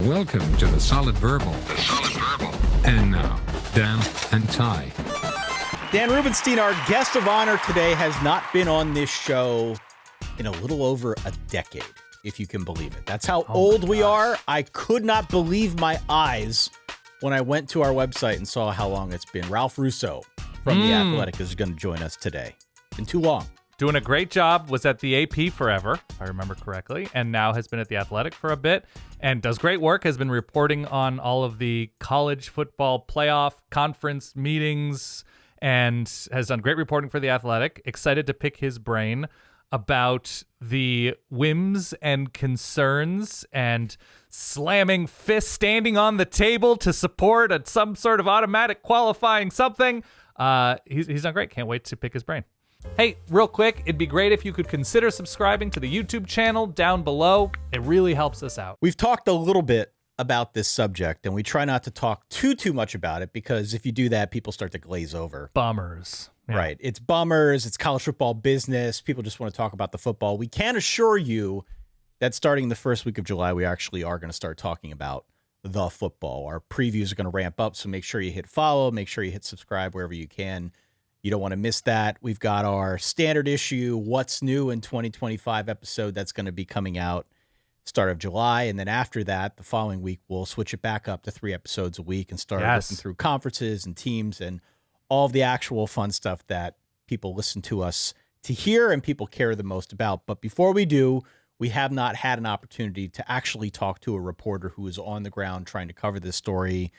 Welcome to the Solid Verbal. And now, Dan and Ty. Dan Rubenstein, our guest of honor today, has not been on this show in a little over a decade, if you can believe it. That's how old we are. I could not believe my eyes when I went to our website and saw how long it's been. Ralph Russo from The Athletic is going to join us today. Been too long. Doing a great job, was at the AP forever, if I remember correctly, and now has been at The Athletic for a bit, and does great work, has been reporting on all of the college football playoff conference meetings, and has done great reporting for The Athletic. Excited to pick his brain about the whims and concerns and slamming fists, standing on the table to support some sort of automatic qualifying something. He's done great. Can't wait to pick his brain. Hey, real quick, it'd be great if you could consider subscribing to the YouTube channel down below. It really helps us out. We've talked a little bit about this subject, and we try not to talk too much about it, because if you do that, people start to glaze over. Bummers. Yeah. Right. It's bummers. It's college football business. People just want to talk about the football. We can assure you that starting the first week of July, we actually are going to start talking about the football. Our previews are going to ramp up, so make sure you hit follow. Make sure you hit subscribe wherever you can. You don't want to miss that. We've got our standard issue, What's New in 2025 episode that's going to be coming out start of July. And then after that, the following week, we'll switch it back up to 3 episodes a week and start looking through conferences and teams and all of the actual fun stuff that people listen to us to hear and people care the most about. But before we do, we have not had an opportunity to actually talk to a reporter who is on the ground trying to cover this story,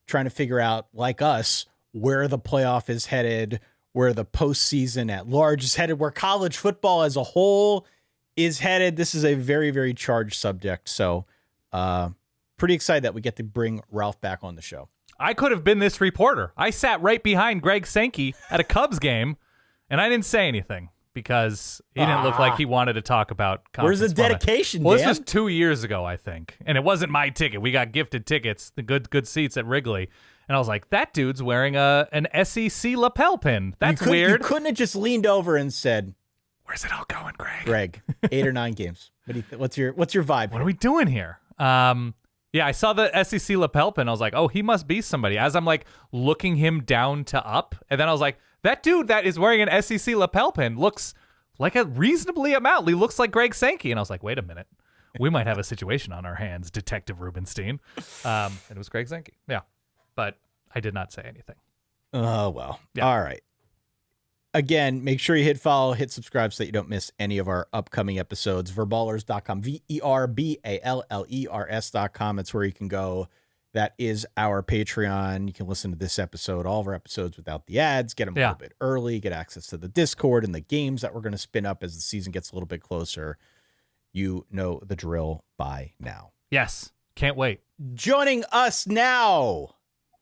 trying to figure out, like us, where the playoff is headed, where the postseason at large is headed, where college football as a whole is headed. This is a very, very charged subject. So pretty excited that we get to bring Ralph back on the show. I could have been this reporter. I sat right behind Greg Sankey at a Cubs game, and I didn't say anything because he didn't look like he wanted to talk about conference. Where's the dedication, Well, Dan? this was 2 years ago, I think, and it wasn't my ticket. We got gifted tickets, the good seats at Wrigley. And I was like, that dude's wearing an SEC lapel pin. That's weird. You couldn't have just leaned over and said, "Where's it all going, Greg?" Greg, 8 or 9 games. What's your vibe? What are we doing here? Yeah, I saw the SEC lapel pin. I was like, oh, he must be somebody. As I'm like looking him down to up. And then I was like, that dude that is wearing an SEC lapel pin looks like a reasonably amount. He looks like Greg Sankey. And I was like, wait a minute. We might have a situation on our hands, Detective Rubenstein. And it was Greg Sankey. Yeah. But I did not say anything. Oh, well. Yeah. All right. Again, make sure you hit follow, hit subscribe so that you don't miss any of our upcoming episodes. Verballers.com, VERBALLERS.com. That's where you can go. That is our Patreon. You can listen to this episode, all of our episodes without the ads, get them a little bit early, get access to the Discord and the games that we're going to spin up as the season gets a little bit closer. You know the drill by now. Yes. Can't wait. Joining us now,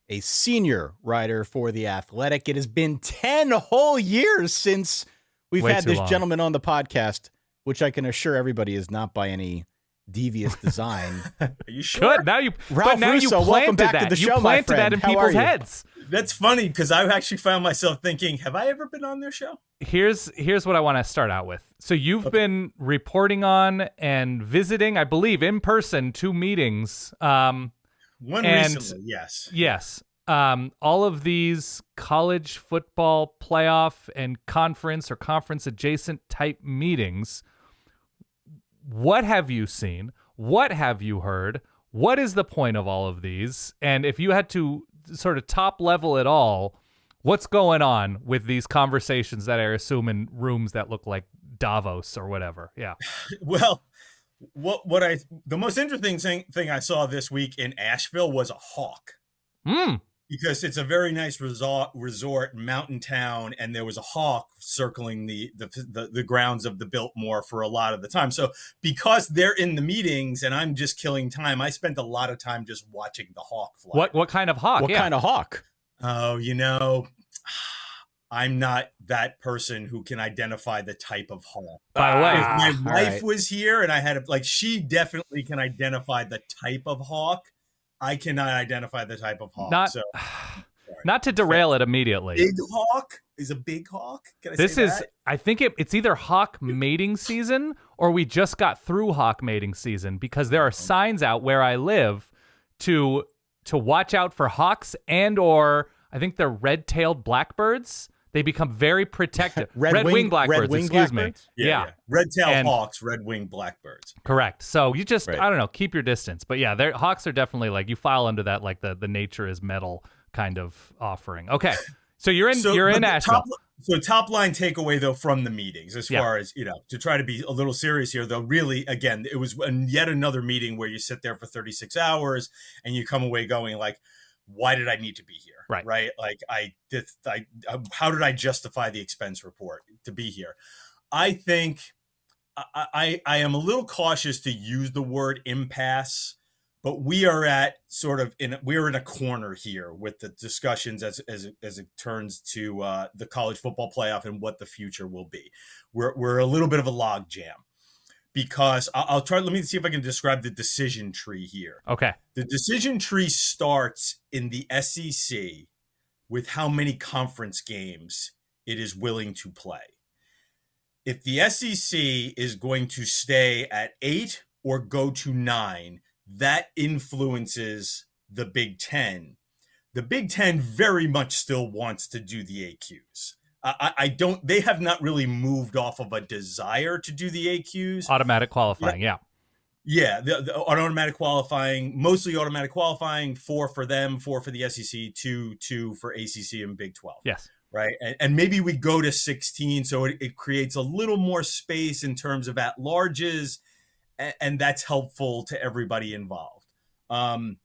a senior writer for The Athletic. It has been 10 whole years since we've had this gentleman on the podcast, which I can assure everybody is not by any devious design. Are you sure? Good. Now you, Ralph but now Russo, you welcome planted back to that. the show, you my planted friend. that in How people's are you? heads. That's funny because I actually found myself thinking, have I ever been on their show? Here's what I want to start out with. So you've been reporting on and visiting, I believe, in person 2 meetings. One recently, yes. Yes. All of these college football playoff and conference or conference adjacent type meetings. What have you seen? What have you heard? What is the point of all of these? And if you had to sort of top level it all, what's going on with these conversations that I assume in rooms that look like Davos or whatever? Yeah. Well, the most interesting thing I saw this week in Asheville was a hawk. Because it's a very nice resort mountain town, and there was a hawk circling the grounds of the Biltmore for a lot of the time. So because they're in the meetings and I'm just killing time, I spent a lot of time just watching the hawk fly. What kind of hawk? What kind of hawk? Oh, I'm not that person who can identify the type of hawk. By the way, if my wife was here and I had she definitely can identify the type of hawk. I cannot identify the type of hawk. Not to derail it immediately. Big hawk is a big hawk. Can I say that? I think it's either hawk mating season or we just got through hawk mating season, because there are signs out where I live to watch out for hawks and or I think they're red-tailed blackbirds. They become very protective. Red-winged blackbirds, excuse me. Yeah. Red-tailed hawks, red-winged blackbirds. Correct. So you just, I don't know, keep your distance. But yeah, hawks are definitely like, you file under that, like the nature is metal kind of offering. Okay. So you're in Asheville. Top line takeaway though from the meetings, as far as, to try to be a little serious here though, really, again, it was yet another meeting where you sit there for 36 hours and you come away going like, why did I need to be here? Right. Like how did I justify the expense report to be here? I think I am a little cautious to use the word impasse, but we are in a corner here with the discussions as it turns to the college football playoff and what the future will be. We're a little bit of a log jam. Because I'll try, let me see if I can describe the decision tree here. Okay. The decision tree starts in the SEC with how many conference games it is willing to play. If the SEC is going to stay at 8 or go to 9, that influences the Big Ten. The Big Ten very much still wants to do the AQs. They have not really moved off of a desire to do the AQs. Automatic qualifying, yeah. Yeah, the automatic qualifying, mostly automatic qualifying, 4 for them, 4 for the SEC, 2 for ACC and Big 12. Yes. Right. And maybe we go to 16, so it creates a little more space in terms of at-larges, and that's helpful to everybody involved. I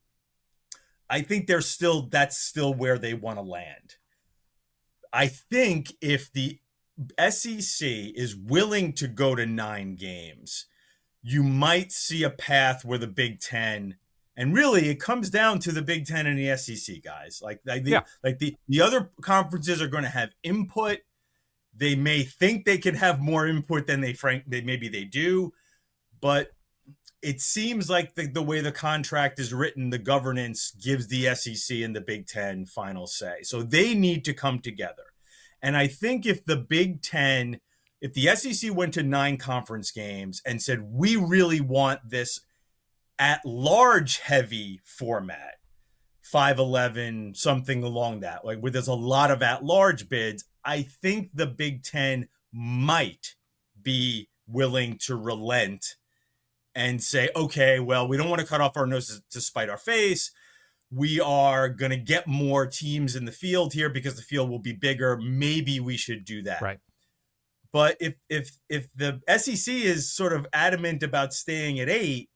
think that's still where they want to land. I think if the SEC is willing to go to 9 games, you might see a path where the Big Ten, and really it comes down to the Big Ten and the SEC guys. The other conferences are going to have input. They may think they can have more input than maybe they do, but it seems like the way the contract is written, the governance gives the SEC and the Big Ten final say. So they need to come together. And I think if the SEC went to 9 conference games and said, we really want this at-large heavy format, 5-11, something along that, like where there's a lot of at-large bids, I think the Big Ten might be willing to relent and say, okay, well, we don't want to cut off our noses to spite our face. We are going to get more teams in the field here because the field will be bigger. Maybe we should do that. Right. But if the SEC is sort of adamant about staying at 8,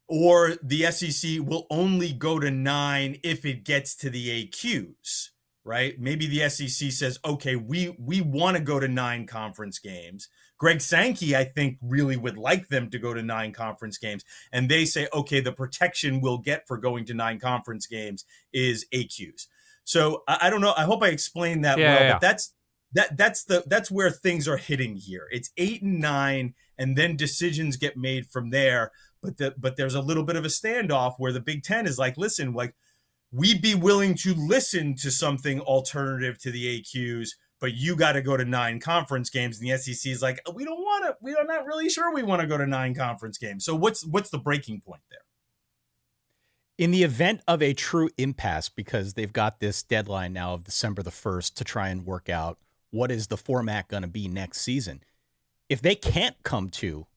or the SEC will only go to 9 if it gets to the AQs, right? Maybe the SEC says, okay, we want to go to 9 conference games. Greg Sankey, I think, really would like them to go to 9 conference games. And they say, okay, the protection we'll get for going to 9 conference games is AQs. So I don't know. I hope I explained that well, but that's where things are hitting here. It's 8 and 9, and then decisions get made from there. But there's a little bit of a standoff where the Big Ten is like, listen, like, we'd be willing to listen to something alternative to the AQs, but you got to go to 9 conference games. And the SEC is like, we're not really sure we want to go to 9 conference games. So what's the breaking point there? In the event of a true impasse, because they've got this deadline now of December the 1st to try and work out what is the format going to be next season. If they can't come to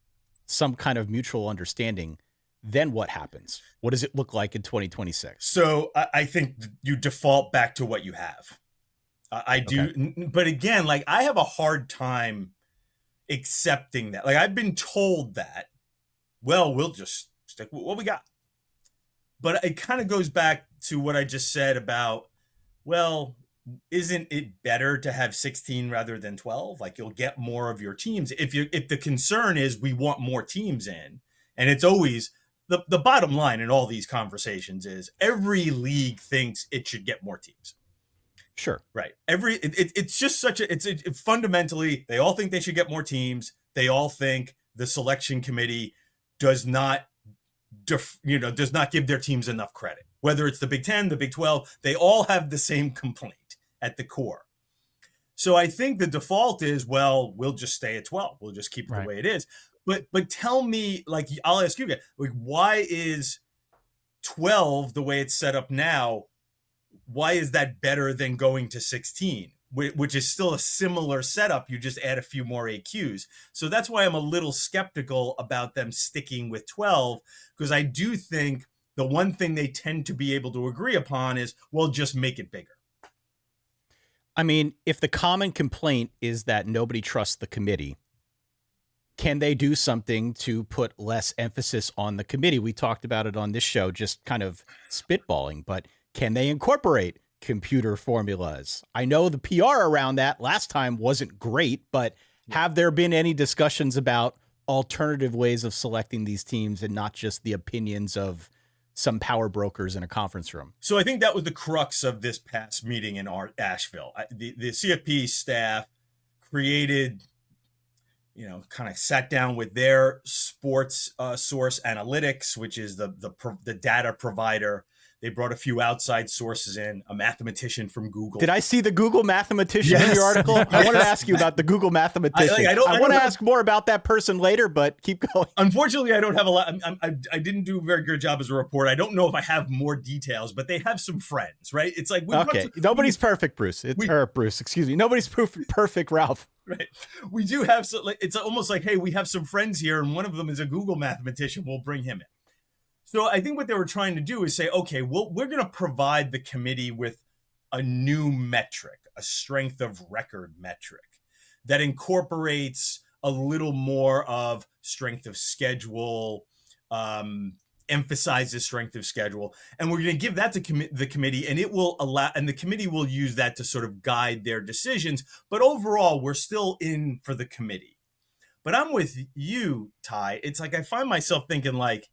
some kind of mutual understanding, then what happens? What does it look like in 2026? So I think you default back to what you have. I do. Okay. But again, like, I have a hard time accepting that. Like, I've been told that, well, we'll just stick with what we got. But it kind of goes back to what I just said about, well, isn't it better to have 16 rather than 12? Like, you'll get more of your teams. If the concern is we want more teams in, and it's always the bottom line in all these conversations is every league thinks it should get more teams. Sure. Right. It's just fundamentally, they all think they should get more teams. They all think the selection committee does not give their teams enough credit. Whether it's the Big Ten, the Big 12, they all have the same complaint at the core. So I think the default is, well, we'll just stay at 12. We'll just keep it the way it is. But tell me, like, I'll ask you again, like, why is 12 the way it's set up now? Why is that better than going to 16, which is still a similar setup? You just add a few more AQs. So that's why I'm a little skeptical about them sticking with 12, because I do think the one thing they tend to be able to agree upon is, well, just make it bigger. I mean, if the common complaint is that nobody trusts the committee, can they do something to put less emphasis on the committee? We talked about it on this show, just kind of spitballing, but can they incorporate computer formulas? I know the PR around that last time wasn't great, but have there been any discussions about alternative ways of selecting these teams and not just the opinions of some power brokers in a conference room? So I think that was the crux of this past meeting in Asheville. The CFP staff created, kind of sat down with their sports source analytics, which is the data provider. They brought a few outside sources in, a mathematician from Google. Did I see the Google mathematician in your article? I wanted to ask you about the Google mathematician. I want to ask more about that person later, but keep going. Unfortunately, I don't have a lot. I didn't do a very good job as a reporter. I don't know if I have more details, but they have some friends, right? It's like, nobody's perfect, Bruce. Excuse me. Nobody's perfect, Ralph. Right. We do have, it's almost like, hey, we have some friends here, and one of them is a Google mathematician. We'll bring him in. So I think what they were trying to do is say, okay, well, we're going to provide the committee with a new metric, a strength of record metric that incorporates a little more of strength of schedule, emphasizes strength of schedule. And we're going to give that to the committee, and it will allow, and the committee will use that to sort of guide their decisions. But overall, we're still in for the committee. But I'm with you, Ty. It's like, I find myself thinking, like,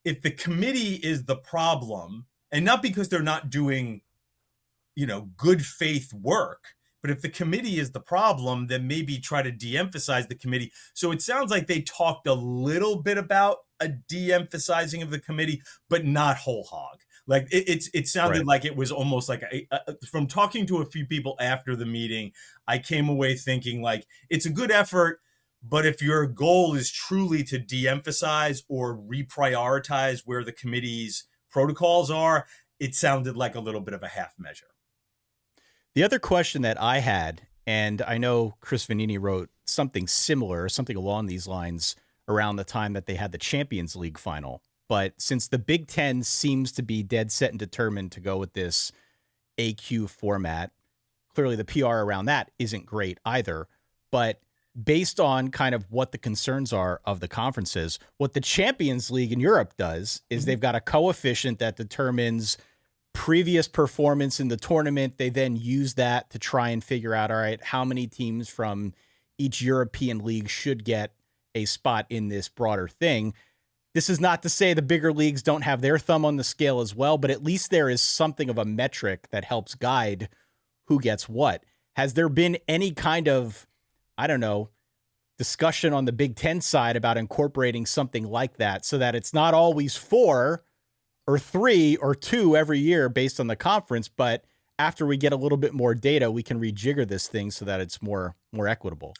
if the committee is the problem, and not because they're not doing, good faith work, but if the committee is the problem, then maybe try to de-emphasize the committee. So it sounds like they talked a little bit about a de-emphasizing of the committee, but not whole hog. Like it sounded like it was almost like from talking to a few people after the meeting, I came away thinking, like, it's a good effort. But if your goal is truly to de-emphasize or reprioritize where the committee's protocols are, it sounded like a little bit of a half measure. The other question that I had, and I know Chris Vanini wrote something similar, something along these lines around the time that they had the Champions League final. But since the Big Ten seems to be dead set and determined to go with this AQ format, clearly the PR around that isn't great either. But based on kind of what the concerns are of the conferences, what the Champions League in Europe does is they've got a coefficient that determines previous performance in the tournament. They then use that to try and figure out, all right, how many teams from each European league should get a spot in this broader thing. This is not to say the bigger leagues don't have their thumb on the scale as well, but at least there is something of a metric that helps guide who gets what. Has there been any kind of, discussion on the Big Ten side about incorporating something like that so that it's not always 4 or 3 or 2 every year based on the conference, but after we get a little bit more data, we can rejigger this thing so that it's more equitable?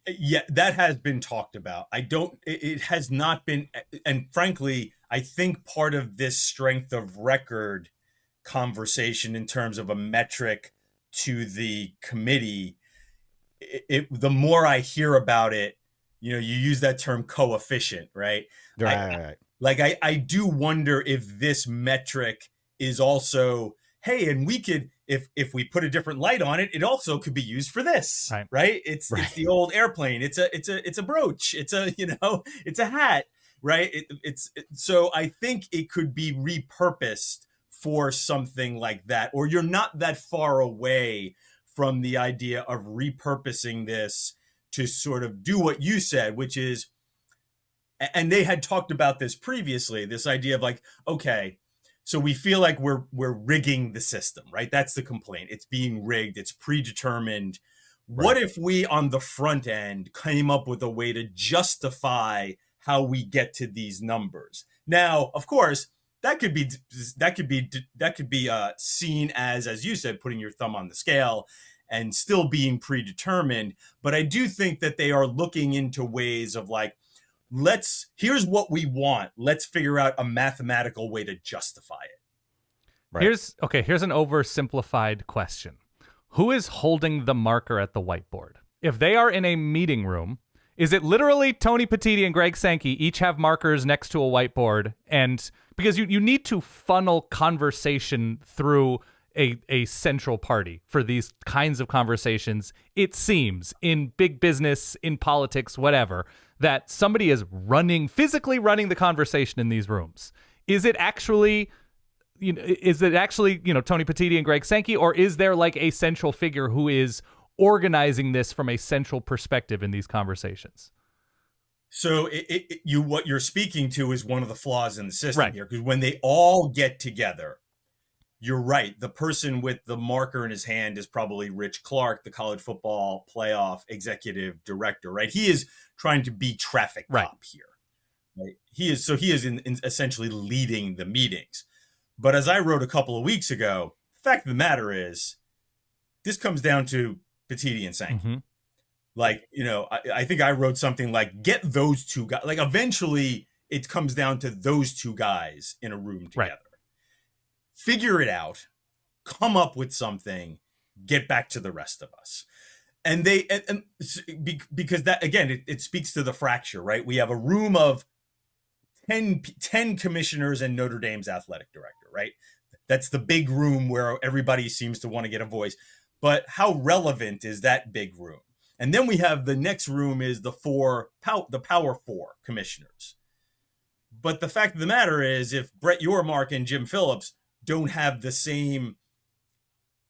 Yeah, that has been talked about. It has not been, and frankly, I think part of this strength of record conversation in terms of a metric to the committee, the more I hear about it, you use that term coefficient, right? Right. I do wonder if this metric is also, hey, and we could, if we put a different light on it, it also could be used for this, right? It's the old airplane. It's a brooch. It's a hat, right? So I think it could be repurposed for something like that, or you're not that far away from the idea of repurposing this to sort of do what you said, which is, and they had talked about this previously, this idea of like, okay, so we feel like we're rigging the system, right? That's the complaint. It's being rigged. It's predetermined. Right. What if we on the front end came up with a way to justify how we get to these numbers? Now, of course, that could be seen as you said, putting your thumb on the scale and still being predetermined. But I do think that they are looking into ways of like, here's what we want. Let's figure out a mathematical way to justify it. Right. Here's an oversimplified question. Who is holding the marker at the whiteboard? If they are in a meeting room, is it literally Tony Petitti and Greg Sankey each have markers next to a whiteboard? And because you need to funnel conversation through a central party for these kinds of conversations, it seems, in big business, in politics, whatever, that somebody is physically running the conversation in these rooms. Is it actually Tony Petitti and Greg Sankey, or is there like a central figure who is organizing this from a central perspective in these conversations? So what you're speaking to is one of the flaws in the system Right. here, because when they all get together, you're right. The person with the marker in his hand is probably Rich Clark, the college football playoff executive director, right? He is trying to be traffic cop here. Right? He is in essentially leading the meetings. But as I wrote a couple of weeks ago, the fact of the matter is, this comes down to Petitti and Sankey. Mm-hmm. Like, I think I wrote something like, get those two guys. Like, eventually, it comes down to those two guys in a room together. Right. Figure it out, come up with something, get back to the rest of us. And because that, again, it speaks to the fracture, right? We have a room of 10 commissioners and Notre Dame's athletic director, right? That's the big room where everybody seems to want to get a voice. But how relevant is that big room? And then we have the next room is the Power Four commissioners. But the fact of the matter is, if Brett Yormark and Jim Phillips don't have the same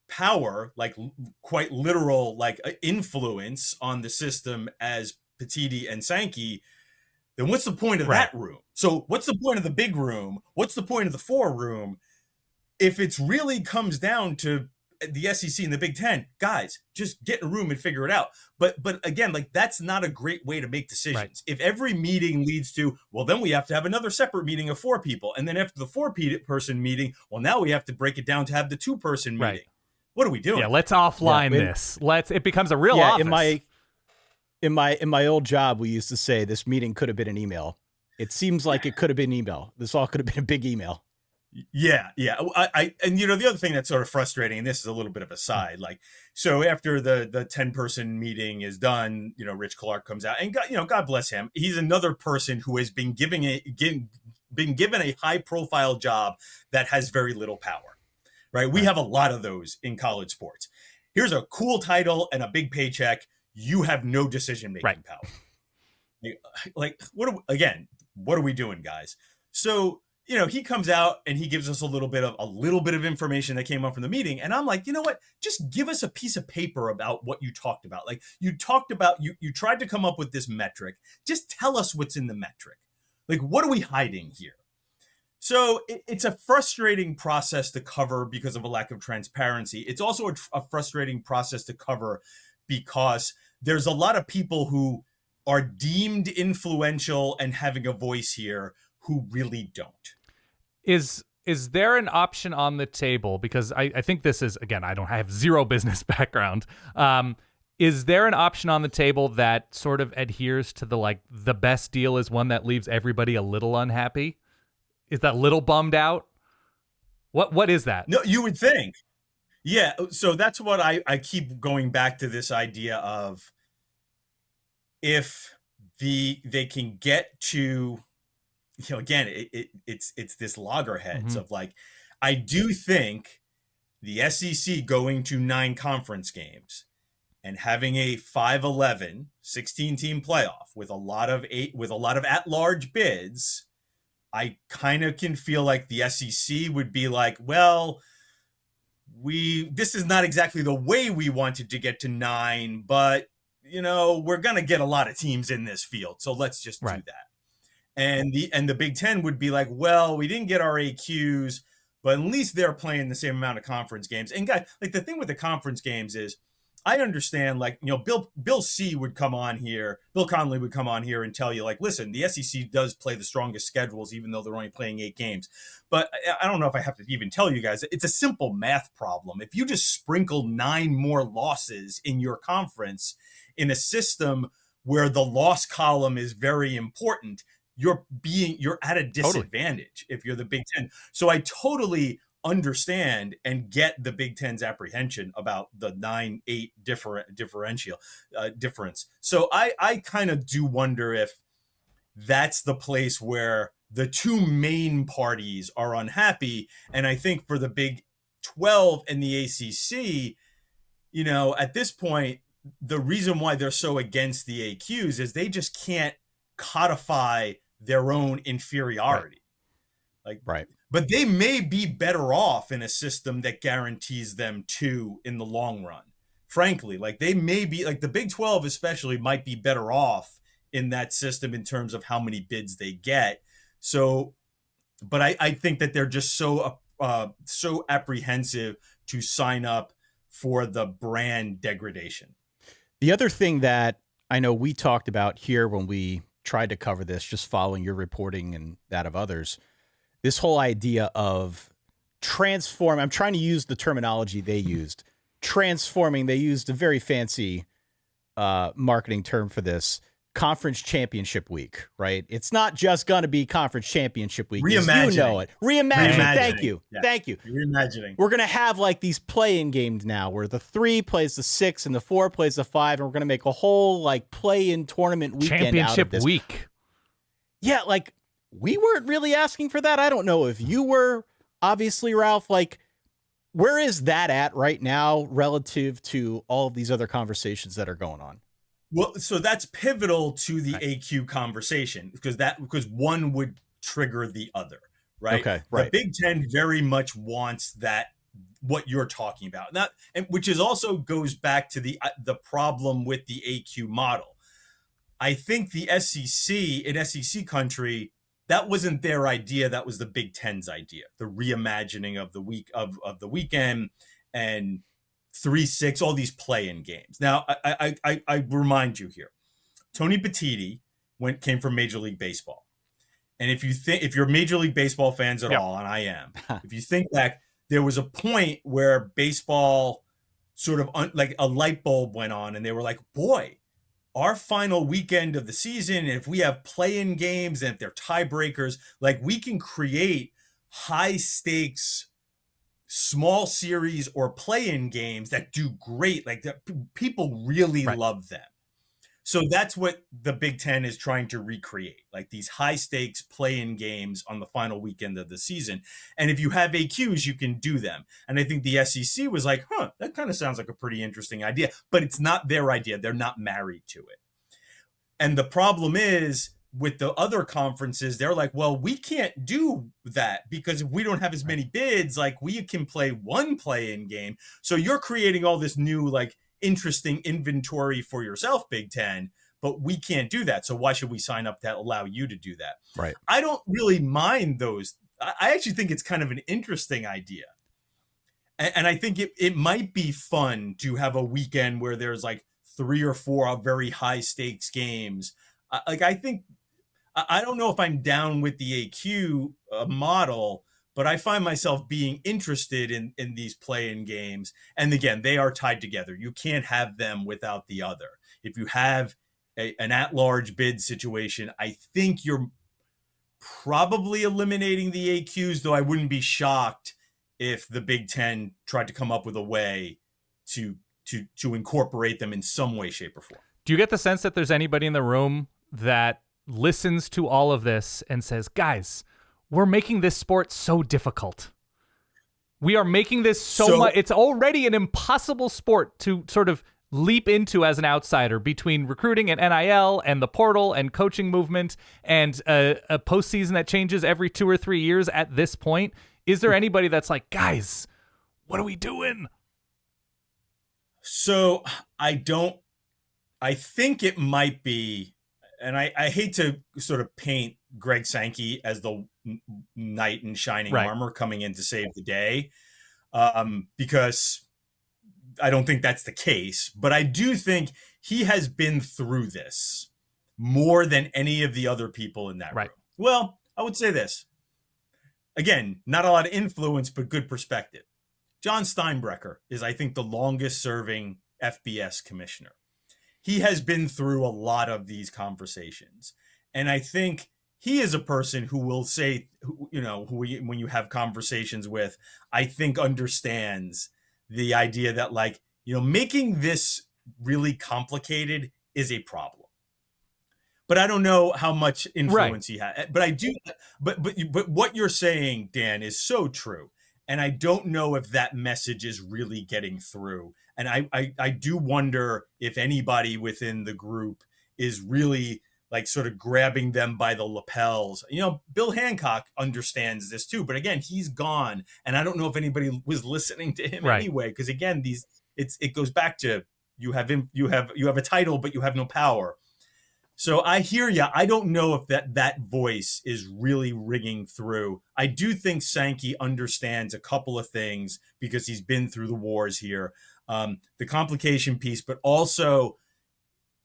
power, like quite literal, like influence on the system as Petitti and Sankey, then what's the point of that room? So what's the point of the big room? What's the point of the four room? If it's really comes down to the SEC and the Big Ten, guys, just get in a room and figure it out. But again, like, that's not a great way to make decisions. Right. If every meeting leads to, well, then we have to have another separate meeting of 4 people. And then after the 4-person meeting, well, now we have to break it down to have the 2-person meeting. Right. What are we doing? Yeah, let's offline this. It becomes a real office. In my old job, we used to say this meeting could have been an email. It seems like it could have been email. This all could have been a big email. Yeah. And the other thing that's sort of frustrating, and this is a little bit of a side, like, so after the 10-person meeting is done, Rich Clark comes out, and God bless him. He's another person who has been given a high profile job that has very little power, right? We have a lot of those in college sports. Here's a cool title and a big paycheck. You have no decision-making power. Like, what are we doing, guys? So, he comes out and he gives us a little bit of information that came up from the meeting. And I'm like, you know what? Just give us a piece of paper about what you talked about. Like, you talked about, you tried to come up with this metric. Just tell us what's in the metric. Like, what are we hiding here? So it's a frustrating process to cover because of a lack of transparency. It's also a frustrating process to cover because there's a lot of people who are deemed influential and having a voice here who really don't. Is there an option on the table? Because I think this is, again, I have zero business background. Is there an option on the table that sort of adheres to the best deal is one that leaves everybody a little unhappy? Is that little bummed out? What is that? No, you would think. Yeah. So that's what I keep going back to, this idea of, if they can get to, again, it's this loggerheads of like, I do think the SEC going to 9 conference games and having a 5-11 16-team playoff with a lot of at-large bids, I kind of can feel like the SEC would be like, well, this is not exactly the way we wanted to get to 9, but we're going to get a lot of teams in this field, so let's just do that. And the Big Ten would be like, well, we didn't get our AQs, but at least they're playing the same amount of conference games. And guys, like, the thing with the conference games is, I understand, like, Bill C would come on here, Bill Connolly would come on here and tell you, like, listen, the SEC does play the strongest schedules, even though they're only playing 8 games. But I don't know if I have to even tell you guys, it's a simple math problem. If you just sprinkle 9 more losses in your conference in a system where the loss column is very important, you're at a disadvantage if you're the Big Ten. So I totally understand and get the Big Ten's apprehension about the 9-8 difference. So I kind of do wonder if that's the place where the two main parties are unhappy. And I think for the Big 12 and the ACC, at this point, the reason why they're so against the AQs is they just can't codify their own inferiority. Right. But they may be better off in a system that guarantees them 2 in the long run. Frankly, like they may be, like the Big 12 especially might be better off in that system in terms of how many bids they get. So, but I think that they're just so apprehensive to sign up for the brand degradation. The other thing that I know we talked about here when we tried to cover this, just following your reporting and that of others, this whole idea of transform. I'm trying to use the terminology they used. Transforming. They used a very fancy marketing term for this. Conference championship week, right? It's not just going to be conference championship week. Reimagining. You know it. Reimagining. Thank you. Yeah. Thank you. Reimagining. We're going to have like these play-in games now where the 3 plays the 6 and the 4 plays the 5. And we're going to make a whole like play-in tournament weekend championship out of this. Week. Yeah. Like we weren't really asking for that. I don't know if you were, obviously, Ralph, like where is that at right now relative to all of these other conversations that are going on? Well, so that's pivotal to the AQ conversation because one would trigger the other, right? Okay, right. The Big Ten very much wants that, what you're talking about, which is also goes back to the problem with the AQ model. I think the SEC in SEC country, that wasn't their idea. That was the Big Ten's idea. The reimagining of the week of the weekend and 3-6, all these play-in games. Now, I remind you here, Tony Petitti came from Major League Baseball, and if you're Major League Baseball fans at all, and I am, if you think back, there was a point where baseball sort of like a light bulb went on, and they were like, "Boy, our final weekend of the season, if we have play-in games and if they're tiebreakers, like we can create high stakes." Small series or play-in games that do great, like people really love them. So that's what the Big Ten is trying to recreate, like these high stakes play-in games on the final weekend of the season. And if you have AQs, you can do them. And I think the SEC was like, that kind of sounds like a pretty interesting idea, but it's not their idea. They're not married to it. And the problem is, with the other conferences, they're like, well, we can't do that because if we don't have as many bids, like we can play one play-in game. So you're creating all this new, like interesting inventory for yourself, Big Ten, but we can't do that. So why should we sign up to allow you to do that? Right. I don't really mind those. I actually think it's kind of an interesting idea. And I think it might be fun to have a weekend where there's like 3 or 4 very high stakes games. I don't know if I'm down with the AQ model, but I find myself being interested in these play-in games. And again, they are tied together. You can't have them without the other. If you have an at-large bid situation, I think you're probably eliminating the AQs, though I wouldn't be shocked if the Big Ten tried to come up with a way to incorporate them in some way, shape, or form. Do you get the sense that there's anybody in the room that listens to all of this and says, guys, we're making this sport so difficult. We are making this so much. It's already an impossible sport to sort of leap into as an outsider between recruiting and NIL and the portal and coaching movement and a postseason that changes every 2 or 3 years at this point. Is there anybody that's like, guys, what are we doing? So I think it might be, and I hate to sort of paint Greg Sankey as the knight in shining armor coming in to save the day, because I don't think that's the case, but I do think he has been through this more than any of the other people in that room. Well, I would say this. Again, not a lot of influence, but good perspective. John Steinbrecher is, I think, the longest serving FBS commissioner. He has been through a lot of these conversations. And I think he is a person who will say, when you have conversations with, I think understands the idea that making this really complicated is a problem. But I don't know how much influence he had. But I do. But what you're saying, Dan, is so true. And I don't know if that message is really getting through. And I do wonder if anybody within the group is really sort of grabbing them by the lapels. Bill Hancock understands this too. But again, he's gone. And I don't know if anybody was listening to him anyway. Because again, it goes back to you have a title, but you have no power. So I hear you. I don't know if that voice is really ringing through. I do think Sankey understands a couple of things because he's been through the wars here. The complication piece, but also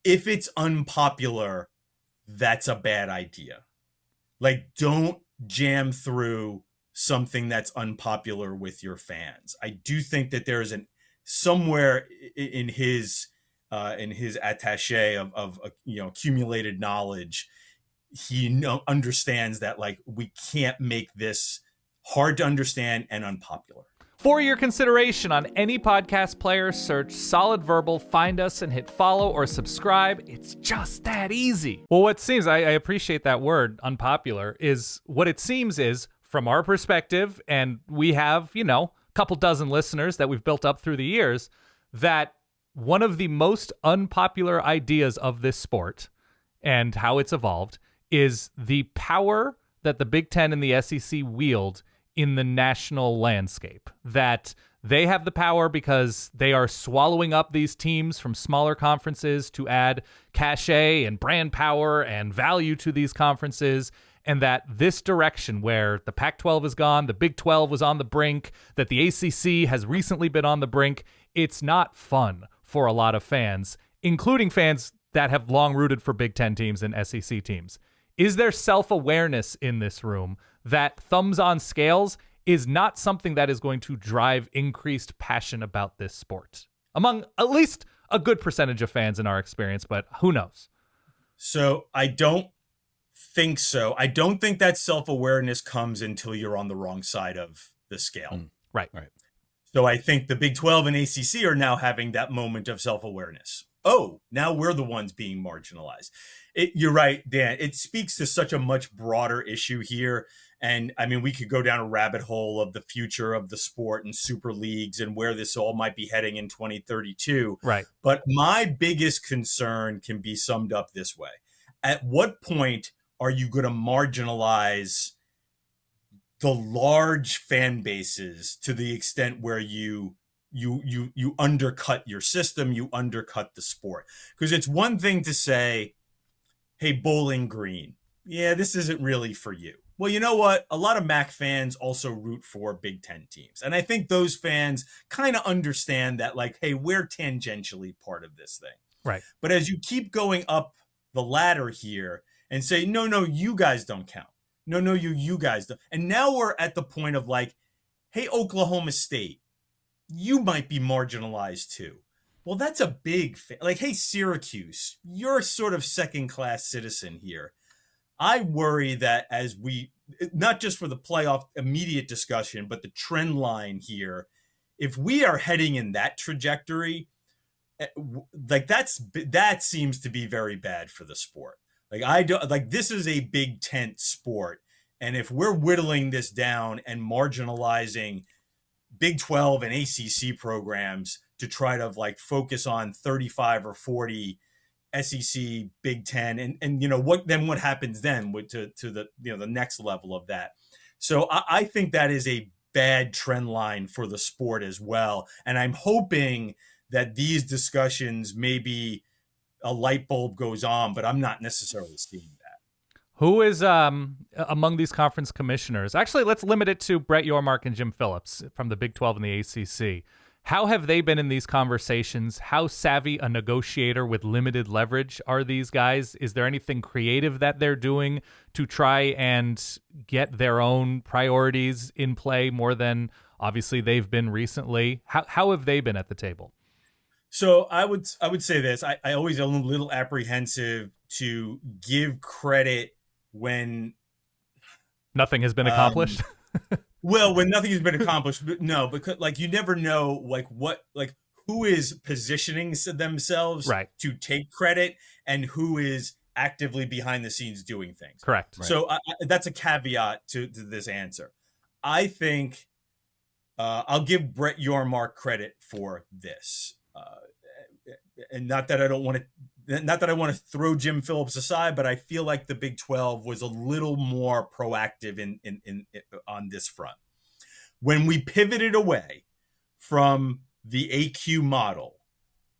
if it's unpopular, that's a bad idea. Don't jam through something that's unpopular with your fans. I do think that there is somewhere in his attaché of accumulated knowledge, he understands that we can't make this hard to understand and unpopular. For your consideration on any podcast player, search Solid Verbal, find us and hit follow or subscribe. It's just that easy. Well, what seems, I appreciate that word, unpopular, is what it seems is, from our perspective, and we have, a couple dozen listeners that we've built up through the years, that one of the most unpopular ideas of this sport and how it's evolved is the power that the Big Ten and the SEC wield in the national landscape. That they have the power because they are swallowing up these teams from smaller conferences to add cachet and brand power and value to these conferences. And that this direction where the Pac-12 is gone, the Big 12 was on the brink, that the ACC has recently been on the brink, it's not fun for a lot of fans, including fans that have long rooted for Big Ten teams and SEC teams. Is there self-awareness in this room that thumbs on scales is not something that is going to drive increased passion about this sport? Among at least a good percentage of fans in our experience, but who knows? So I don't think so. I don't think that self-awareness comes until you're on the wrong side of the scale. Right. So I think the Big 12 and ACC are now having that moment of self-awareness. Oh, now we're the ones being marginalized. You're right, Dan. It speaks to such a much broader issue here. And I mean, we could go down a rabbit hole of the future of the sport and super leagues and where this all might be heading in 2032. Right. But my biggest concern can be summed up this way. At what point are you going to marginalize the large fan bases to the extent where you undercut your system, you undercut the sport? Because it's one thing to say, hey, Bowling Green, yeah, this isn't really for you. Well, you know what? A lot of MAC fans also root for Big Ten teams. And I think those fans kind of understand that, hey, we're tangentially part of this thing. Right. But as you keep going up the ladder here and say, no, you guys don't count. No, you guys don't. And now we're at the point of hey, Oklahoma State, you might be marginalized too. Well, that's a big hey, Syracuse, you're sort of second-class citizen here. I worry that as we, not just for the playoff immediate discussion, but the trend line here, if we are heading in that trajectory, that seems to be very bad for the sport. This is a big tent sport. And if we're whittling this down and marginalizing Big 12 and ACC programs to try to focus on 35 or 40 SEC, Big 10, and what happens then to the next level of that. So I think that is a bad trend line for the sport as well. And I'm hoping that these discussions, maybe a light bulb goes on, but I'm not necessarily seeing that. Who is among these conference commissioners? Actually, let's limit it to Brett Yormark and Jim Phillips from the Big 12 and the ACC. How have they been in these conversations? How savvy a negotiator with limited leverage are these guys? Is there anything creative that they're doing to try and get their own priorities in play more than obviously they've been recently? How have they been at the table? So I would say this. I always am a little apprehensive to give credit when Nothing has been accomplished. Well, when nothing has been accomplished, but no, because like you never know, who is positioning themselves Right. to take credit and who is actively behind the scenes doing things. Correct. Right. So that's a caveat to this answer. I think I'll give Brett Yormark credit for this, and not that I want to throw Jim Phillips aside, but I feel like the Big 12 was a little more proactive in on this front. When we pivoted away from the AQ model,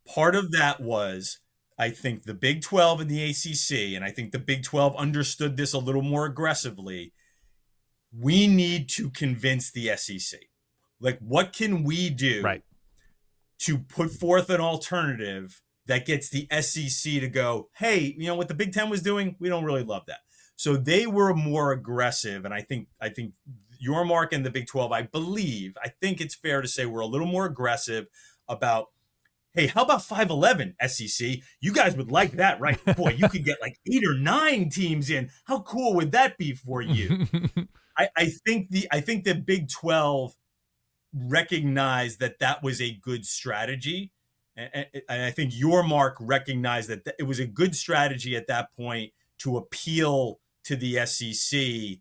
part of that was, I think, the Big 12 and the ACC, and I think the Big 12 understood this a little more aggressively. We need to convince the SEC. Like, what can we do Right. to put forth an alternative that gets the SEC to go, hey, you know what the Big Ten was doing? We don't really love that. So they were more aggressive, and I think Yormark and the Big 12, I think it's fair to say we're a little more aggressive about, hey, how about 5-11 SEC? You guys would like that, right? Boy, you could get like 8 or 9 teams in. How cool would that be for you? I think the Big 12 recognized that was a good strategy. And I think Yormark recognized that it was a good strategy at that point to appeal to the SEC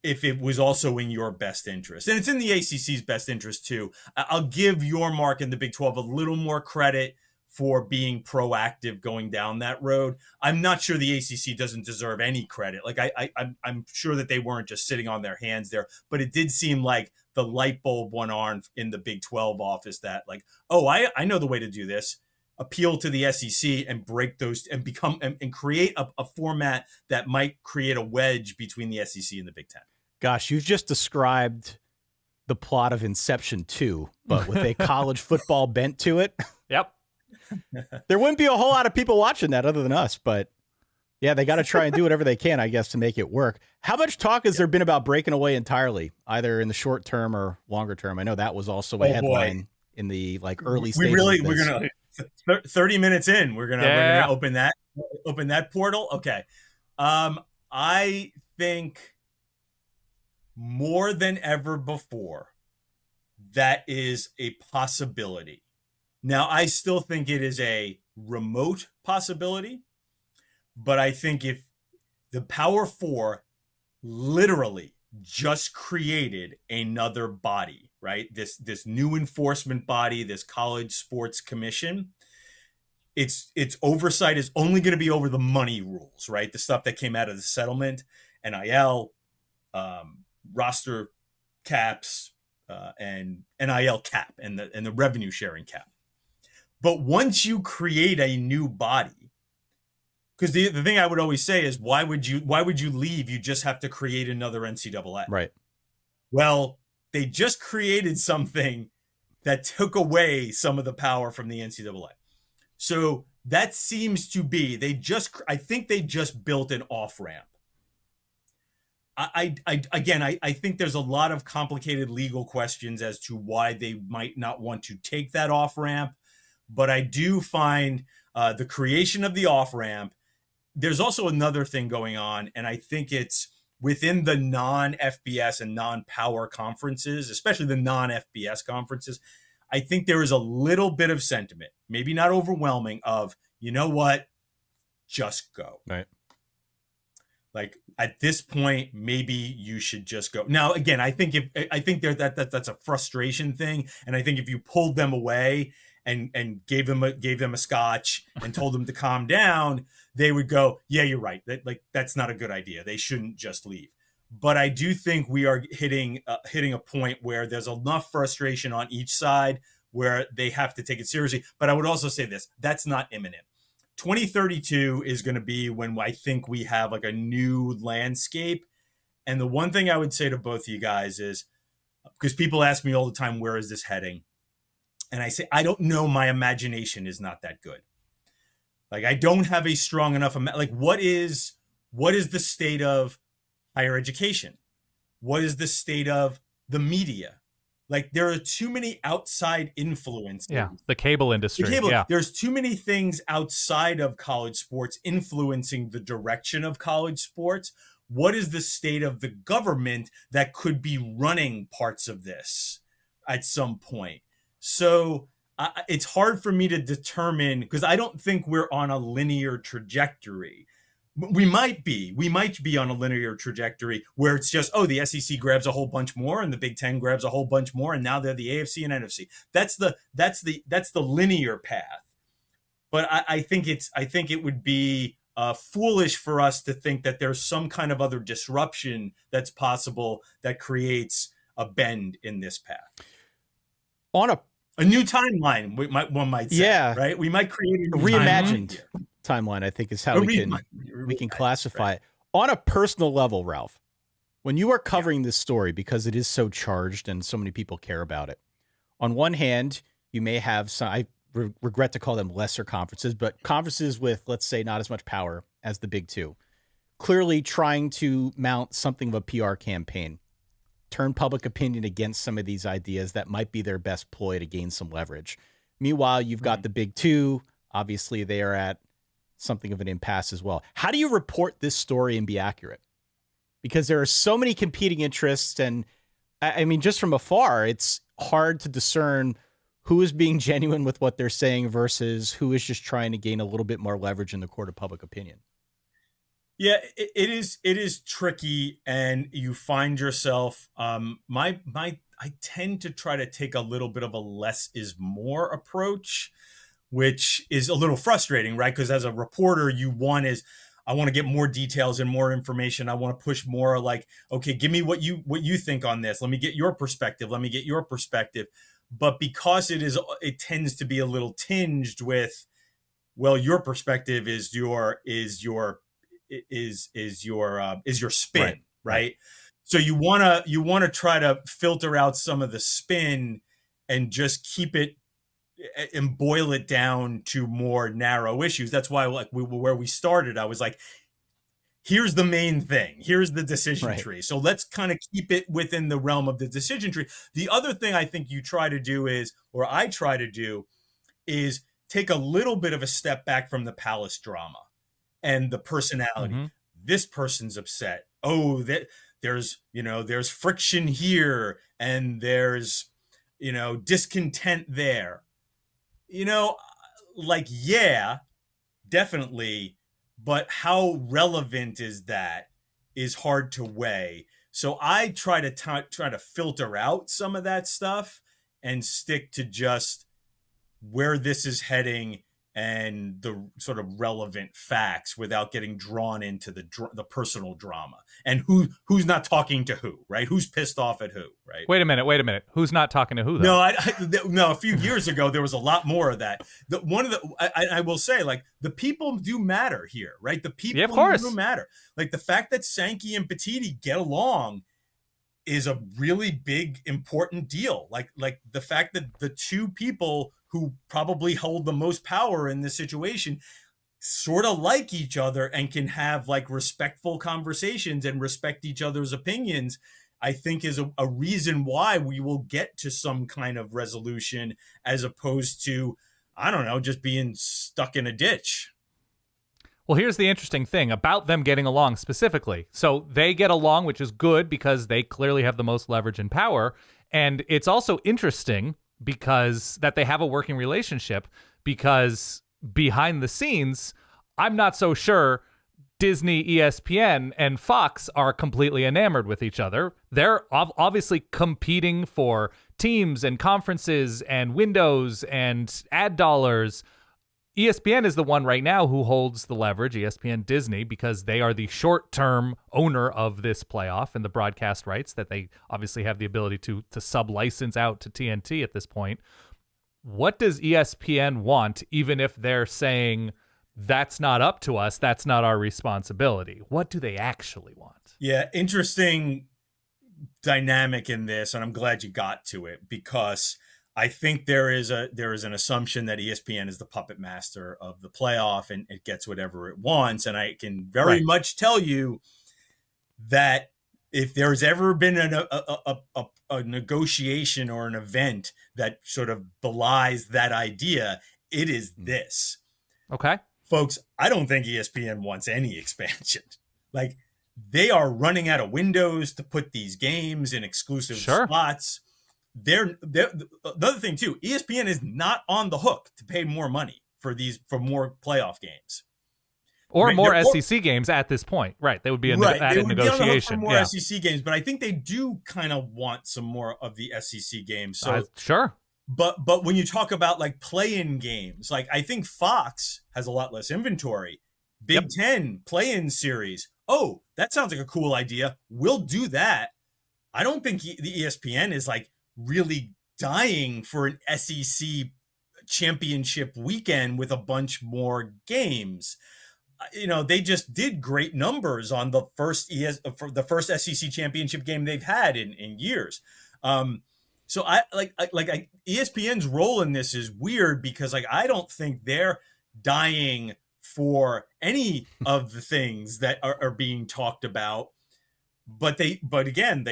if it was also in your best interest. And it's in the ACC's best interest too. I'll give Yormark and the Big 12 a little more credit for being proactive going down that road. I'm not sure the ACC doesn't deserve any credit. Like I'm sure that they weren't just sitting on their hands there, but it did seem like the light bulb went on in the Big 12 office that like, oh, I know the way to do this. Appeal to the SEC and break those and become and create a format that might create a wedge between the SEC and the Big 10. Gosh, you've just described the plot of Inception 2, but with a college football bent to it. Yep. There wouldn't be a whole lot of people watching that other than us, but yeah, they got to try and do whatever they can, I guess, to make it work. How much talk has there been about breaking away entirely, either in the short term or longer term? I know that was also a headline in the early stages. We're gonna 30 minutes in. We're gonna open that portal. Okay, I think more than ever before, that is a possibility. Now, I still think it is a remote possibility, but I think if the Power Four literally just created another body, right? This new enforcement body, this college sports commission, its oversight is only going to be over the money rules, right? The stuff that came out of the settlement, NIL, roster caps, and NIL cap, and the revenue sharing cap. But once you create a new body, because the thing I would always say is, why would you leave? You just have to create another NCAA. Right. Well, they just created something that took away some of the power from the NCAA. So that seems to be, I think they just built an off-ramp. I think there's a lot of complicated legal questions as to why they might not want to take that off-ramp. But I do find the creation of the off-ramp. There's also another thing going on, and I think it's within the non-FBS and non-power conferences, especially the non-FBS conferences. I think there is a little bit of sentiment, maybe not overwhelming, of, you know what, just go. Right. Like at this point, maybe you should just go. Now, again, I think that's a frustration thing, and I think if you pulled them away and gave them a scotch and told them to calm down, they would go, yeah, you're right. That's not a good idea. They shouldn't just leave. But I do think we are hitting a point where there's enough frustration on each side where they have to take it seriously. But I would also say this: that's not imminent. 2032 is going to be when I think we have like a new landscape. And the one thing I would say to both of you guys is, because people ask me all the time, where is this heading? and I say, I don't know, my imagination is not that good. Like, I don't have a strong enough, like, what is the state of higher education? What is the state of the media? Like, there are too many outside influences. Yeah, the cable industry. Yeah. There's too many things outside of college sports influencing the direction of college sports. What is the state of the government that could be running parts of this at some point? So it's hard for me to determine, because I don't think we're on a linear trajectory. We might be on a linear trajectory where it's just, oh, the SEC grabs a whole bunch more and the Big Ten grabs a whole bunch more, and now they're the AFC and NFC. That's the linear path. But I think it would be foolish for us to think that there's some kind of other disruption that's possible that creates a bend in this path. On a new timeline, one might say. Yeah, right. We might create a reimagined timeline, I think, is how we can classify it. On a personal level, Ralph, when you are covering this story, because it is so charged and so many people care about it, on one hand, you may have some, I regret to call them lesser conferences, but conferences with, let's say, not as much power as the big two, clearly trying to mount something of a PR campaign, turn public opinion against some of these ideas that might be their best ploy to gain some leverage. Meanwhile, you've got the big two. Obviously, they are at something of an impasse as well. How do you report this story and be accurate? Because there are so many competing interests, and I mean, just from afar, it's hard to discern who is being genuine with what they're saying versus who is just trying to gain a little bit more leverage in the court of public opinion. Yeah, it is tricky, and you find yourself, I tend to try to take a little bit of a less is more approach, which is a little frustrating, right? Because as a reporter, I want to get more details and more information. I want to push more, like, okay, give me what you think on this. Let me get your perspective. But because it tends to be a little tinged with, well, your perspective is your spin, right? So you want to try to filter out some of the spin and just keep it and boil it down to more narrow issues. That's why, like, where we started, I was like, here's the main thing. Here's the decision tree. So let's kind of keep it within the realm of the decision tree. The other thing I think I try to do is take a little bit of a step back from the palace drama and the personality. Mm-hmm. This person's upset. Oh, there's friction here, and there's, discontent there. Like, yeah, definitely. But how relevant is that is hard to weigh. So I try to filter out some of that stuff and stick to just where this is heading and the sort of relevant facts without getting drawn into the personal drama and who's not talking to who, right? Who's pissed off at who, right? Wait a minute. Who's not talking to who, though? No, a few years ago, there was a lot more of that. I will say, like, the people do matter here, right? The people do matter. Like, the fact that Sankey and Petitti get along is a really big, important deal. Like the fact that the two people who probably hold the most power in this situation sort of like each other and can have, like, respectful conversations and respect each other's opinions, I think is a reason why we will get to some kind of resolution, as opposed to, I don't know, just being stuck in a ditch. Well, here's the interesting thing about them getting along specifically. So they get along, which is good because they clearly have the most leverage and power. And it's also interesting because that they have a working relationship, because behind the scenes, I'm not so sure Disney, ESPN, and Fox are completely enamored with each other. They're obviously competing for teams and conferences and windows and ad dollars. ESPN is the one right now who holds the leverage, ESPN Disney, because they are the short-term owner of this playoff and the broadcast rights that they obviously have the ability to sub-license out to TNT at this point. What does ESPN want, even if they're saying, that's not up to us, that's not our responsibility? What do they actually want? Yeah, interesting dynamic in this, and I'm glad you got to it, because I think there is an assumption that ESPN is the puppet master of the playoff and it gets whatever it wants. And I can very much tell you that if there's ever been a negotiation or an event that sort of belies that idea, it is this. Okay. Folks, I don't think ESPN wants any expansion. Like, they are running out of windows to put these games in exclusive spots. The other thing too, ESPN is not on the hook to pay more money for more playoff games. Or more SEC games at this point. Right. They would be an added negotiation. More SEC games, but I think they do kind of want some more of the SEC games. So sure. But when you talk about like play-in games, like I think Fox has a lot less inventory. Big Ten play-in series. Oh, that sounds like a cool idea. We'll do that. I don't think the ESPN is like really dying for an SEC championship weekend with a bunch more games. They just did great numbers on the first SEC championship game they've had in years. So ESPN's role in this is weird because like I don't think they're dying for any of the things that are being talked about, but again,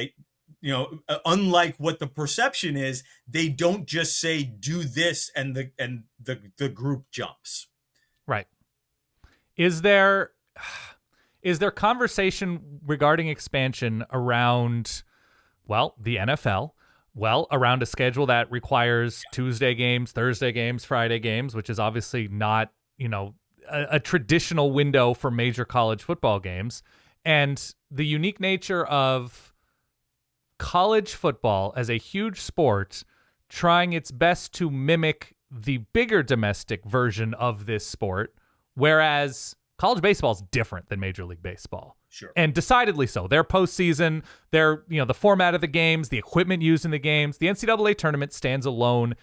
unlike what the perception is, they don't just say do this and the group jumps. Right. Is there conversation regarding expansion around, the NFL, around a schedule that requires Tuesday games, Thursday games, Friday games, which is obviously not, a traditional window for major college football games, and the unique nature of college football as a huge sport trying its best to mimic the bigger domestic version of this sport, whereas college baseball is different than Major League Baseball. Sure. And decidedly so. Their postseason, the format of the games, the equipment used in the games, the NCAA tournament stands alone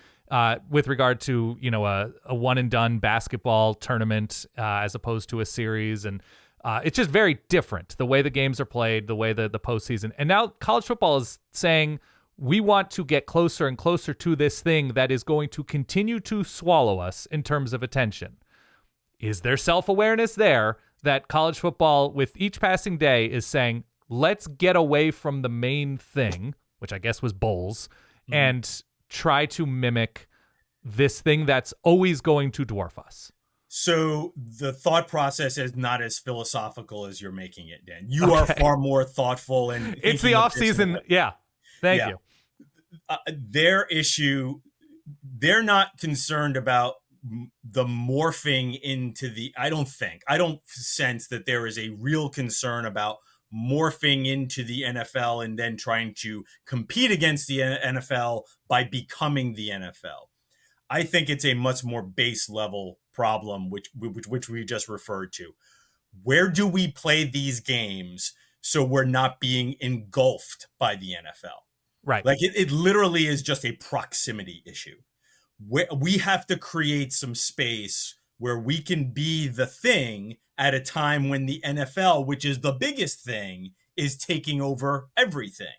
with regard to, a one and done basketball tournament as opposed to a series. And it's just very different, the way the games are played, the way the postseason. And now college football is saying, we want to get closer and closer to this thing that is going to continue to swallow us in terms of attention. Is there self-awareness there that college football, with each passing day, is saying, let's get away from the main thing, which I guess was bowls, and try to mimic this thing that's always going to dwarf us? So the thought process is not as philosophical as you're making it, Dan. You are far more thoughtful. And it's the off season. Yeah. Thank you. Their issue, they're not concerned about the morphing into I don't sense that there is a real concern about morphing into the NFL and then trying to compete against the NFL by becoming the NFL. I think it's a much more base level problem, which we just referred to. Where do we play these games so we're not being engulfed by the NFL? Right. Like it literally is just a proximity issue. We have to create some space where we can be the thing at a time when the NFL, which is the biggest thing, is taking over everything.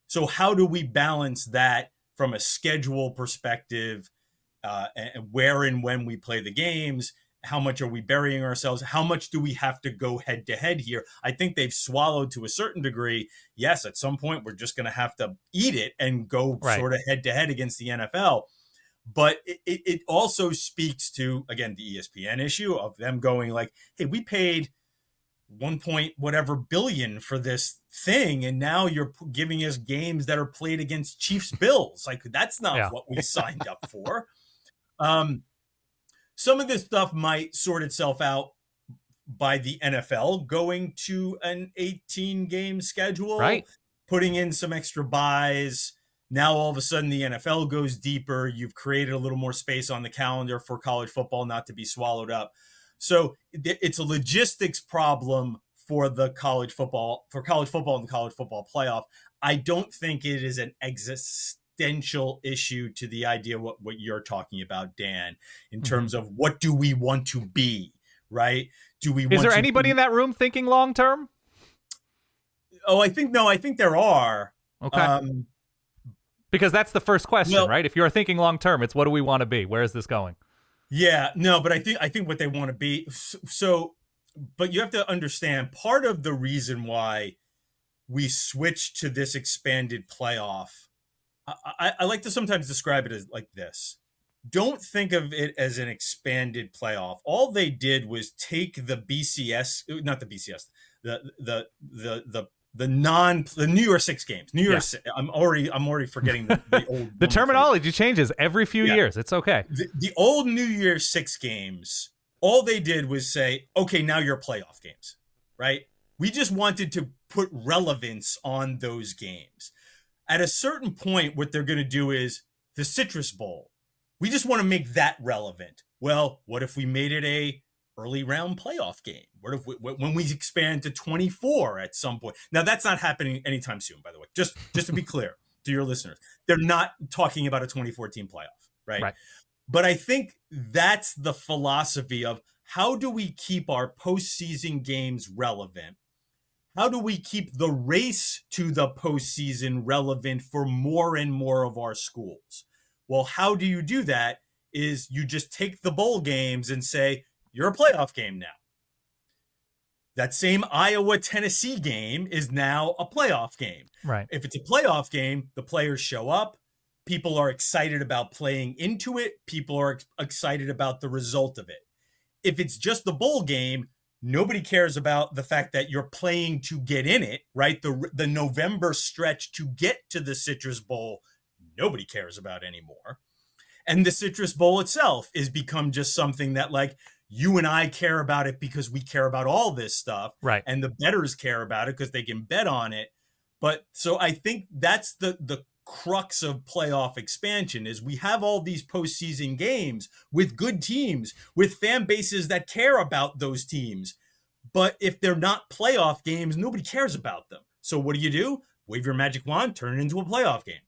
So how do we balance that from a schedule perspective, and where and when we play the games? How much are we burying ourselves? How much do we have to go head to head here? I think they've swallowed to a certain degree. Yes, at some point we're just going to have to eat it and go sort of head to head against the NFL. But it also speaks to, again, the ESPN issue of them going like, hey, we paid 1 point whatever billion for this thing, and now you're giving us games that are played against Chiefs Bills. Like, that's not what we signed up for. Some of this stuff might sort itself out by the NFL going to an 18-game schedule, putting in some extra buys. Now, all of a sudden, the NFL goes deeper. You've created a little more space on the calendar for college football not to be swallowed up. So it's a logistics problem for college football and the college football playoff. I don't think it is an existential issue to the idea what you're talking about, Dan, in terms of what do we want to be, right? Is there anybody in that room thinking long term? Oh, I think there are. Okay. Because that's the first question, Well, right? If you're thinking long term, it's what do we want to be? Where is this going? yeah, no, but I think what they want to be. So, but you have to understand part of the reason why we switched to this expanded playoff. I like to sometimes describe it as like this. Don't think of it as an expanded playoff. All they did was take the BCS, not the BCS, the New Year's Six games. New Year's. Yeah. I'm already forgetting the old. The terminology changes every few years. It's okay. The old New Year's Six games. All they did was say, okay, now you're playoff games, right? We just wanted to put relevance on those games. At a certain point, what they're going to do is the Citrus Bowl. We just want to make that relevant. Well, what if we made it a early round playoff game? What if when we expand to 24 at some point? Now, that's not happening anytime soon, by the way. Just to be clear to your listeners, they're not talking about a 2014 playoff, right? But I think that's the philosophy of how do we keep our postseason games relevant? How do we keep the race to the postseason relevant for more and more of our schools? Well, how do you do that? Is you just take the bowl games and say, you're a playoff game now. That same Iowa-Tennessee game is now a playoff game. Right. If it's a playoff game, the players show up. People are excited about playing into it. People are excited about the result of it. If it's just the bowl game, nobody cares about the fact that you're playing to get in it, right? The November stretch to get to the Citrus Bowl, nobody cares about anymore. And the Citrus Bowl itself is become just something that like you and I care about it because we care about all this stuff. Right. And the bettors care about it because they can bet on it. But so I think that's the crux of playoff expansion is we have all these postseason games with good teams, with fan bases that care about those teams. But if they're not playoff games, nobody cares about them. So what do? Wave your magic wand, turn it into a playoff game.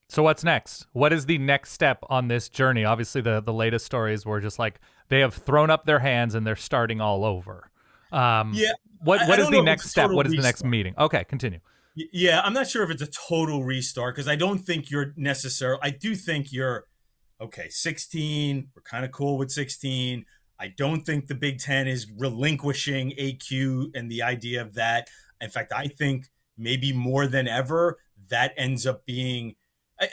So what's next? What is the next step on this journey? Obviously, the latest stories were just like they have thrown up their hands and they're starting all over. Yeah. What is the next step? What is the next meeting? Okay, continue. Yeah, I'm not sure if it's a total restart because I don't think you're necessarily. I do think you're okay. 16. We're kind of cool with 16. I don't think the Big Ten is relinquishing AQ and the idea of that. In fact, I think maybe more than ever that ends up being.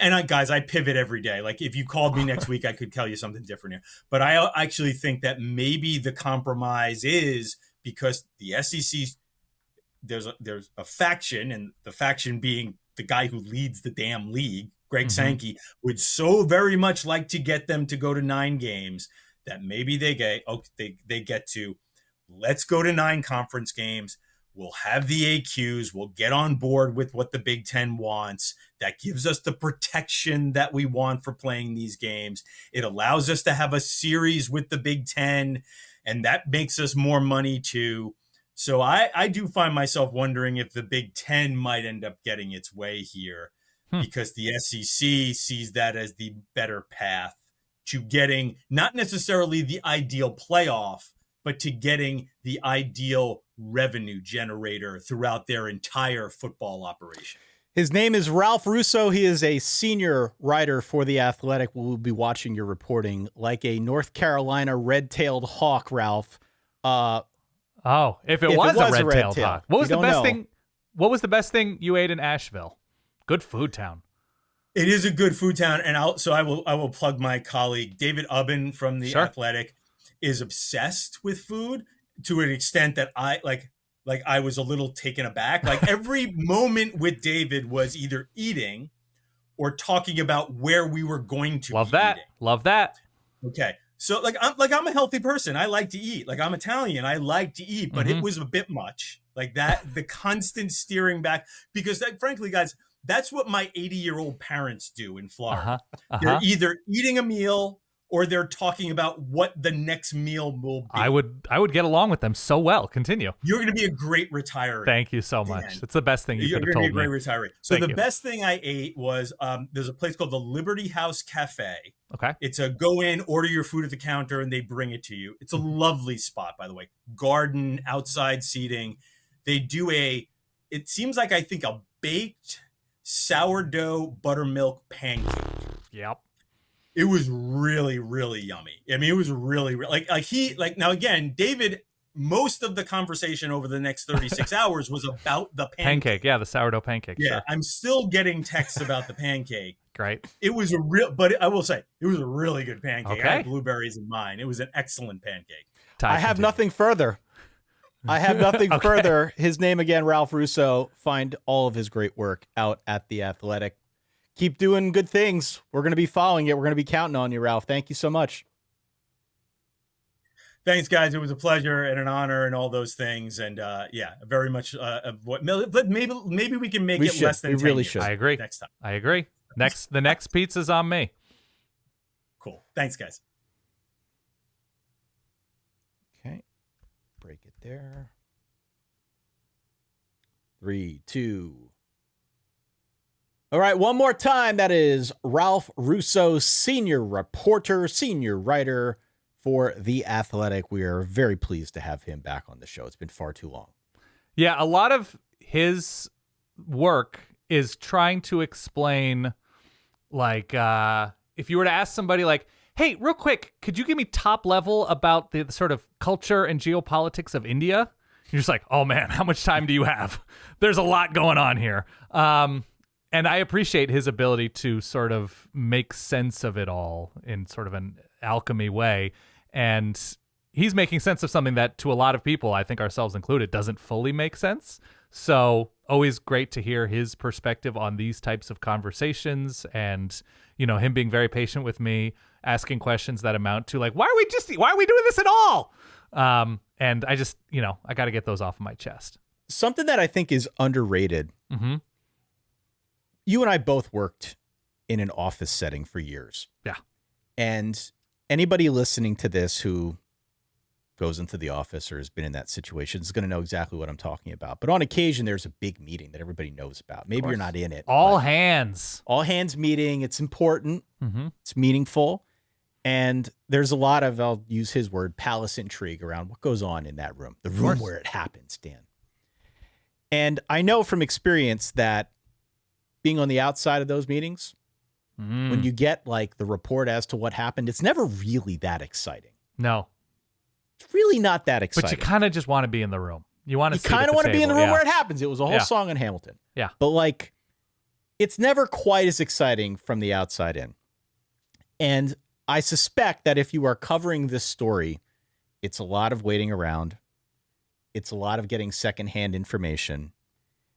And I pivot every day. Like if you called me next week, I could tell you something different here. But I actually think that maybe the compromise is because the SEC, there's a faction, and the faction being the guy who leads the damn league, Greg Sankey, would so very much like to get them to go to 9 games that maybe they get to let's go to 9 conference games. We'll have the AQs. We'll get on board with what the Big Ten wants. That gives us the protection that we want for playing these games. It allows us to have a series with the Big Ten, and that makes us more money too. So I do find myself wondering if the Big Ten might end up getting its way here because the SEC sees that as the better path to getting not necessarily the ideal playoff, but to getting the ideal revenue generator throughout their entire football operation. His name is Ralph Russo. He is a senior writer for The Athletic. We'll be watching your reporting like a North Carolina red-tailed hawk, Ralph. If it was a red-tailed hawk. What was the best thing? What was the best thing you ate in Asheville? Good food town. It is a good food town, and I will plug my colleague David Ubben from The Athletic is obsessed with food to an extent that I was a little taken aback. Like every moment with David was either eating or talking about where we were going to Love that. Eating. Love that. Okay. So I'm a healthy person. I like to eat. Like I'm Italian. I like to eat, but it was a bit much. Like that, the constant steering back, because frankly, guys, that's what my 80-year-old parents do in Florida. They're either eating a meal or they're talking about what the next meal will be. I would get along with them so well. Continue. You're going to be a great retiree. Thank you so much. It's the best thing you could have told me. You're going to be a great retiree. So the best thing I ate was there's a place called the Liberty House Cafe. Okay. It's a go in, order your food at the counter, and they bring it to you. It's a lovely spot, by the way. Garden, outside seating. They do it seems like I think a baked sourdough buttermilk pancake. Yep. It was really, really yummy. I mean, it was really like now again, David, most of the conversation over the next 36 hours was about the pancake. Yeah, the sourdough pancake. Yeah, sure. I'm still getting texts about the pancake. Great. It was but I will say, it was a really good pancake. Okay. I had blueberries in mine. It was an excellent pancake. I have nothing further. Further. His name again, Ralph Russo. Find all of his great work out at The Athletic. Keep doing good things. We're going to be following it. We're going to be counting on you, Ralph. Thank you so much. Thanks, guys. It was a pleasure and an honor and all those things. And very much but maybe we can make it less than 10 really years. should. I agree. Next time. I agree. The next pizza's on me. Cool. Thanks, guys. Okay. Break it there. 3, 2. All right, one more time. That is Ralph Russo, senior reporter, senior writer for The Athletic. We are very pleased to have him back on the show. It's been far too long. Yeah, a lot of his work is trying to explain, like, if you were to ask somebody, like, hey, real quick, could you give me top level about the sort of culture and geopolitics of India? You're just like, oh, man, how much time do you have? There's a lot going on here. And I appreciate his ability to sort of make sense of it all in sort of an alchemy way. And he's making sense of something that to a lot of people, I think ourselves included, doesn't fully make sense. So always great to hear his perspective on these types of conversations and, you know, him being very patient with me, asking questions that amount to like, why are we doing this at all? And I just, you know, I got to get those off of my chest. Something that I think is underrated. Mm-hmm. You and I both worked in an office setting for years. Yeah. And anybody listening to this who goes into the office or has been in that situation is going to know exactly what I'm talking about. But on occasion, there's a big meeting that everybody knows about. Maybe you're not in it. All hands meeting. It's important. Mm-hmm. It's meaningful. And there's a lot of, I'll use his word, palace intrigue around what goes on in that room, the room where it happens, Dan. And I know from experience that being on the outside of those meetings, when you get like the report as to what happened, it's never really that exciting. No. It's really not that exciting. But you kind of just want to be in the room. You want to kind of want to be in the room where it happens. It was a whole song on Hamilton. Yeah. But like, it's never quite as exciting from the outside in. And I suspect that if you are covering this story, it's a lot of waiting around. It's a lot of getting secondhand information.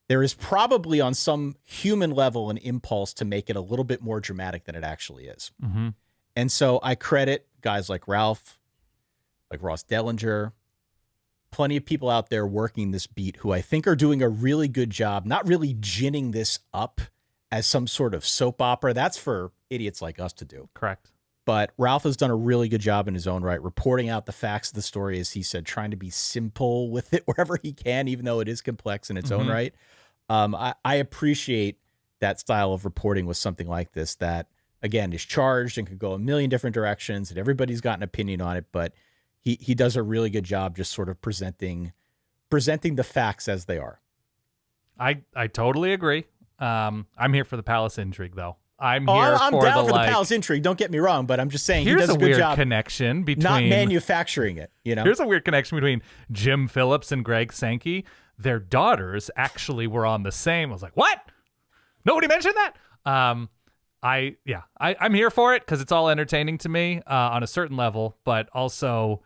There is probably on some human level an impulse to make it a little bit more dramatic than it actually is. Mm-hmm. And so I credit guys like Ralph, like Ross Dellinger, plenty of people out there working this beat who I think are doing a really good job, not really ginning this up as some sort of soap opera. That's for idiots like us to do. Correct. But Ralph has done a really good job in his own right, reporting out the facts of the story, as he said, trying to be simple with it wherever he can, even though it is complex in its own right. I appreciate that style of reporting with something like this that, again, is charged and could go a million different directions, and everybody's got an opinion on it, but he does a really good job just sort of presenting the facts as they are. I totally agree. I'm here for the palace intrigue, though. I'm down for the like, palace intrigue. Don't get me wrong, but I'm just saying he here's does a good weird job connection between not manufacturing it. You know, here's a weird connection between Jim Phillips and Greg Sankey. Their daughters actually were on the same. I was like, what? Nobody mentioned that. I'm here for it because it's all entertaining to me on a certain level, but also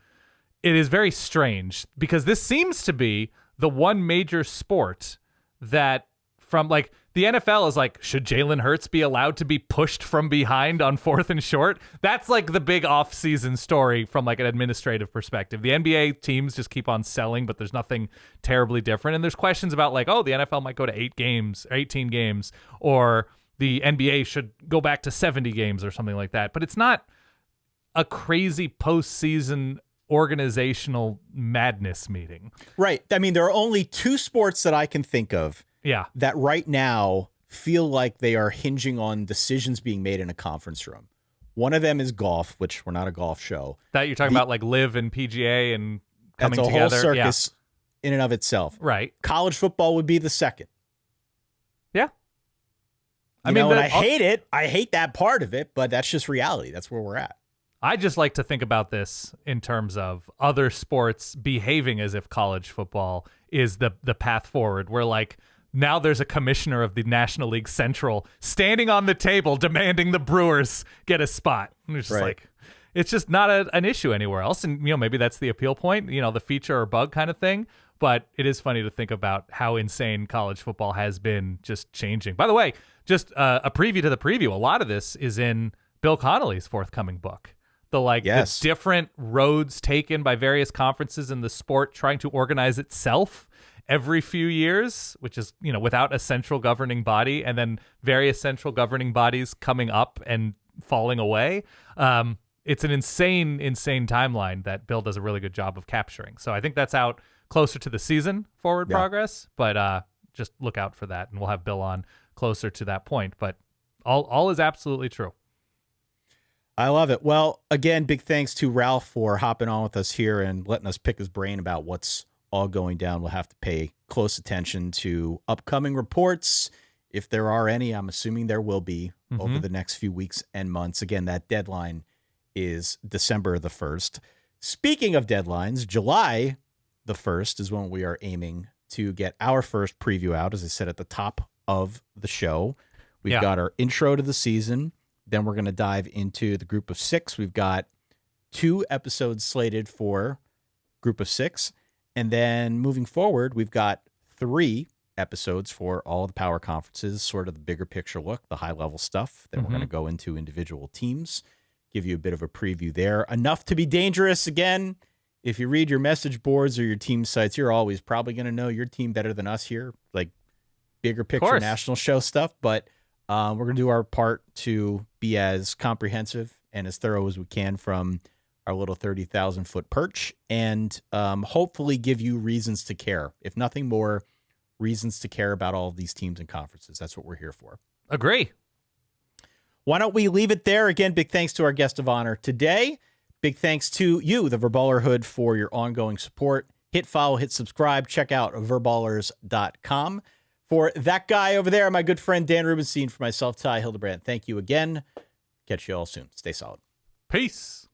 it is very strange because this seems to be the one major sport that from like the NFL is like, should Jalen Hurts be allowed to be pushed from behind on 4th and short? That's like the big off-season story from like an administrative perspective. The NBA teams just keep on selling, but there's nothing terribly different. And there's questions about like, oh, the NFL might go to 18 games, or the NBA should go back to 70 games or something like that. But it's not a crazy postseason organizational madness meeting. Right. I mean, there are only 2 sports that I can think of that right now feel like they are hinging on decisions being made in a conference room. One of them is golf, which we're not a golf show. That you're talking about like LIV and PGA and coming that's a together. Whole circus in and of itself. Right. College football would be the second. Yeah. And I hate it. I hate that part of it, but that's just reality. That's where we're at. I just like to think about this in terms of other sports behaving as if college football is the path forward. Where like now there's a commissioner of the National League Central standing on the table demanding the Brewers get a spot. And it's just like, it's just not an issue anywhere else. And, maybe that's the appeal point, the feature or bug kind of thing. But it is funny to think about how insane college football has been just changing. By the way, just a preview to the preview. A lot of this is in Bill Connolly's forthcoming book. The different roads taken by various conferences in the sport trying to organize itself every few years, which is, without a central governing body, and then various central governing bodies coming up and falling away. It's an insane timeline that Bill does a really good job of capturing. So I think that's out closer to the season forward progress, but just look out for that, and we'll have Bill on closer to that point. But all is absolutely true. I love it. Well, again, big thanks to Ralph for hopping on with us here and letting us pick his brain about what's all going down. We'll have to pay close attention to upcoming reports, if there are any. I'm assuming there will be over the next few weeks and months. Again, that deadline is December the 1st. Speaking of deadlines, July the 1st is when we are aiming to get our first preview out, as I said at the top of the show. We've got our intro to the season. Then we're going to dive into the group of 6. We've got 2 episodes slated for group of 6. And then moving forward, we've got 3 episodes for all the power conferences, sort of the bigger picture look, the high level stuff. Then we're going to go into individual teams, give you a bit of a preview there. Enough to be dangerous. Again, if you read your message boards or your team sites, you're always probably going to know your team better than us here, like bigger picture national show stuff. But we're going to do our part to be as comprehensive and as thorough as we can from our little 30,000 foot perch, and hopefully give you reasons to care. If nothing more, reasons to care about all of these teams and conferences. That's what we're here for. Agree. Why don't we leave it there? Again, big thanks to our guest of honor today. Big thanks to you, the Verballerhood, for your ongoing support. Hit follow, hit subscribe. Check out verballers.com. For that guy over there, my good friend Dan Rubenstein, for myself, Ty Hildebrand, thank you again. Catch you all soon. Stay solid. Peace.